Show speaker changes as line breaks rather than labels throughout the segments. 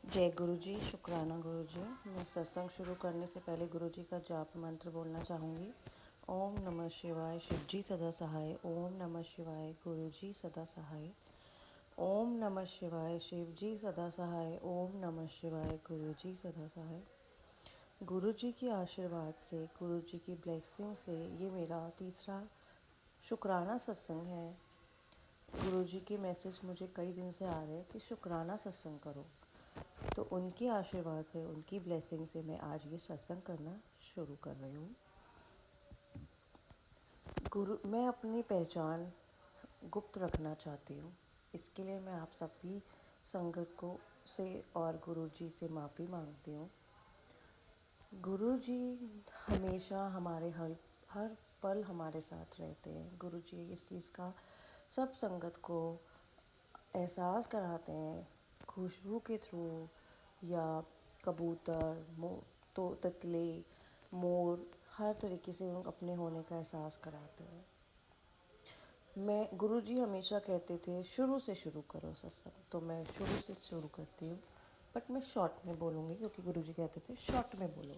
जय गुरु जी, शुक्राना गुरु जी। मैं सत्संग शुरू करने से पहले गुरु जी का जाप मंत्र बोलना चाहूँगी। ओम नमः शिवाय, शिव जी सदा सहाय। ओम नमः शिवाय, गुरु जी सदा सहाय। ओम नमः शिवाय, शिव जी सदा सहाय। ओम नमः शिवाय, गुरु जी सदा सहाय। गुरु जी के आशीर्वाद से, गुरु जी की ब्लेसिंग से ये मेरा तीसरा शुक्राना सत्संग है। गुरु जी के मैसेज मुझे कई दिन से आ रहे हैं कि शुक्राना सत्संग करो, तो उनके आशीर्वाद से, उनकी ब्लेसिंग से मैं आज ये सत्संग करना शुरू कर रही हूँ। मैं अपनी पहचान गुप्त रखना चाहती हूँ। इसके लिए मैं आप सभी संगत को से और गुरु जी से माफ़ी मांगती हूँ। गुरु जी हमेशा हमारे हर पल हमारे साथ रहते हैं। गुरु जी इस चीज़ का सब संगत को एहसास कराते हैं, खुशबू के थ्रू या कबूतर, तो तितली, मोर, हर तरीके से उन अपने होने का एहसास कराते हैं। गुरु जी हमेशा कहते थे शुरू से शुरू करो सत्संग, तो मैं शुरू से शुरू करती हूँ, बट मैं शॉर्ट में बोलूँगी क्योंकि गुरु जी कहते थे शॉर्ट में बोलो।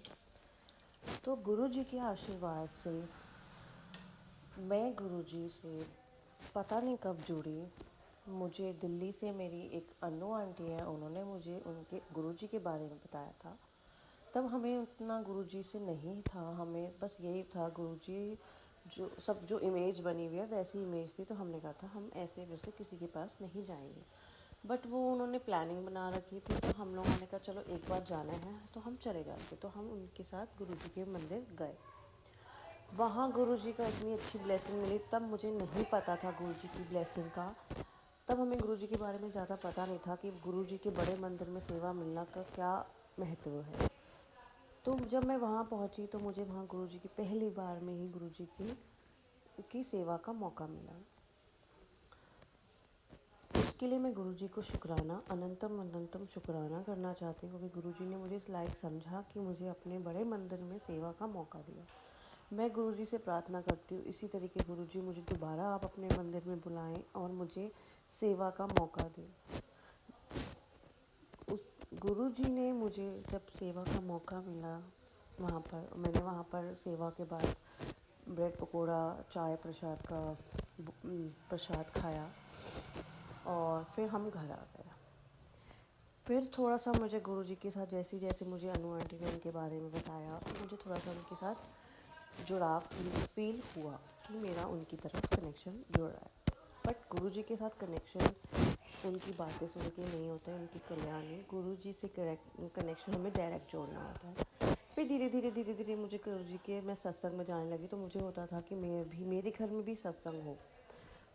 तो गुरु जी के आशीर्वाद से मैं गुरु जी से पता नहीं कब जुड़ी। मुझे दिल्ली से मेरी एक अनु आंटी है, उन्होंने मुझे उनके गुरु जी के बारे में बताया था। तब हमें उतना गुरु जी से नहीं था, हमें बस यही था गुरु जी जो इमेज बनी हुई है वैसी इमेज थी। तो हमने कहा था हम ऐसे वैसे किसी के पास नहीं जाएंगे, बट वो उन्होंने प्लानिंग बना रखी थी। तो हम लोगों ने कहा चलो एक बार जाना है तो हम चले जाते। तो हम उनके साथ गुरु जी के मंदिर गए। वहाँ गुरु जी का इतनी अच्छी ब्लेसिंग मिली। तब मुझे नहीं पता था गुरु जी की ब्लेसिंग का। तब हमें गुरु जी के बारे में ज़्यादा पता नहीं था कि गुरु जी के बड़े मंदिर में सेवा मिलना का क्या महत्व है। तो जब मैं वहाँ पहुँची तो मुझे वहाँ गुरु जी की पहली बार में ही गुरु जी की सेवा का मौका मिला। इसके लिए मैं गुरु जी को शुक्राना, अनंतम अनंतम शुक्राना करना चाहती हूँ, क्योंकि गुरु जी ने मुझे इस लायक समझा कि मुझे अपने बड़े मंदिर में सेवा का मौका दिया। मैं गुरु जी से प्रार्थना करती हूँ इसी तरीके गुरु जी मुझे दोबारा आप अपने मंदिर में बुलाएं और मुझे सेवा का मौका दें। उस गुरु जी ने मुझे जब सेवा का मौका मिला, मैंने वहाँ पर सेवा के बाद ब्रेड पकोड़ा, चाय प्रसाद का प्रसाद खाया और फिर हम घर आ गए। फिर थोड़ा सा मुझे गुरु जी के साथ जैसे जैसे मुझे अनु आंटी ने उनके बारे में बताया, मुझे थोड़ा सा उनके साथ जुड़ाव फील हुआ कि मेरा उनकी तरफ कनेक्शन जुड़ रहा है। बट गुरु जी के साथ कनेक्शन उनकी बातें सुन के नहीं होता है, उनकी कल्याणी गुरु जी से कनेक्शन हमें डायरेक्ट जोड़ना होता है। फिर धीरे धीरे मुझे गुरु जी के मैं सत्संग में जाने लगी। तो मुझे होता था कि मेरे घर में भी सत्संग हो।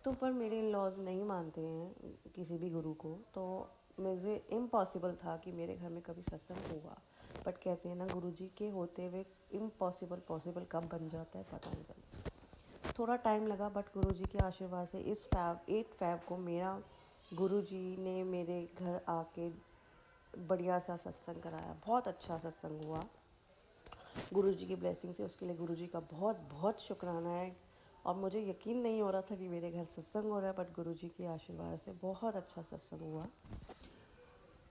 तो पर मेरे इन लॉज नहीं मानते हैं किसी भी गुरु को, तो मुझे इम्पॉसिबल था कि मेरे घर में कभी सत्संग होगा। बट कहते हैं ना, गुरु जी के होते हुए इम्पॉसिबल पॉसिबल कब बन जाता है पता नहीं चलता। थोड़ा टाइम लगा, बट गुरु जी के आशीर्वाद से इस 8 फैब को मेरा गुरु जी ने मेरे घर आके बढ़िया सा सत्संग कराया। बहुत अच्छा सत्संग हुआ गुरु जी की ब्लेसिंग से। उसके लिए गुरु जी का बहुत बहुत शुक्राना है। और मुझे यकीन नहीं हो रहा था कि मेरे घर सत्संग हो रहा है, बट गुरु जी के आशीर्वाद से बहुत अच्छा सत्संग हुआ।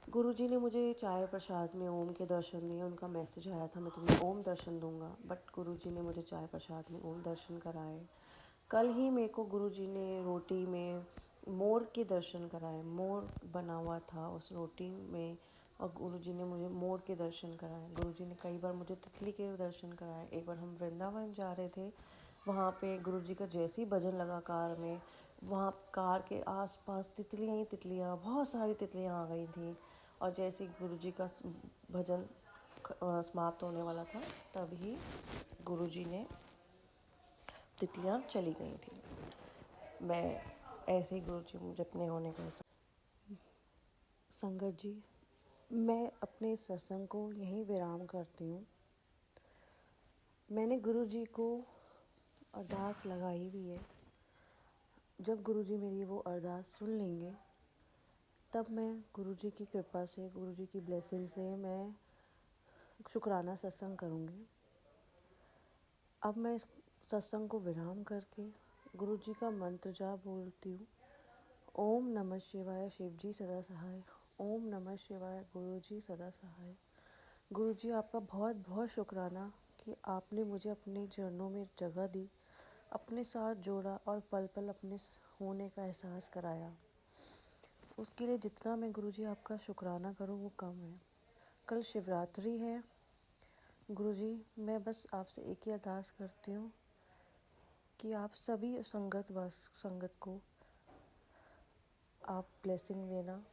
गुरु जी ने मुझे चाय प्रसाद में ओम के दर्शन दिए। उनका मैसेज आया था मैं तुम्हें ओम दर्शन दूंगा, बट गुरु जी ने मुझे चाय प्रसाद में ओम दर्शन कराए। कल ही मेरे को गुरु जी ने रोटी में मोर के दर्शन कराए। मोर बना हुआ था उस रोटी में, और गुरु जी ने मुझे मोर के दर्शन कराए। गुरु जी ने कई बार मुझे तितली के दर्शन कराए। एक बार हम वृंदावन जा रहे थे, वहाँ पे गुरु जी का जैसे ही भजन लगा कार में, वहाँ कार के आसपास तितलियाँ ही तितलियाँ, बहुत सारी तितलियाँ आ गई थी। और जैसे ही गुरु जी का भजन समाप्त होने वाला था, तभी गुरु जी ने तितलियाँ चली गई थी। मैं ऐसे ही गुरु जी मुझे अपने होने का संगत जी, मैं अपने सत्संग को यहीं विराम करती हूँ। मैंने गुरु जी को अरदास लगाई हुई है। जब गुरु जी मेरी वो अरदास सुन लेंगे, तब मैं गुरु जी की कृपा से, गुरु जी की ब्लेसिंग से मैं शुक्राना सत्संग करूँगी। अब मैं इस सत्संग को विराम करके गुरु जी का मंत्र जाप बोलती हूँ। ओम नमः शिवाय, शिव जी सदा सहाय। ओम नमः शिवाय। गुरु जी सदा सहाय। गुरु जी आपका बहुत बहुत शुक्राना कि आपने मुझे अपने चरणों में जगह दी, अपने साथ जोड़ा और पल पल अपने होने का एहसास कराया। उसके लिए जितना मैं गुरु जी आपका शुक्राना करूं वो कम है। कल शिवरात्रि है गुरु जी, मैं बस आपसे एक ही अरदास करती हूँ कि आप सभी संगत को आप ब्लेसिंग देना,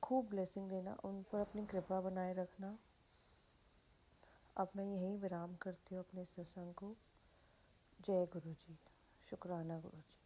खूब ब्लेसिंग देना, उन पर अपनी कृपा बनाए रखना। अब मैं यहीं विराम करती हूँ अपने सत्संग को। जय गुरु जी। शुक्राना गुरु जी।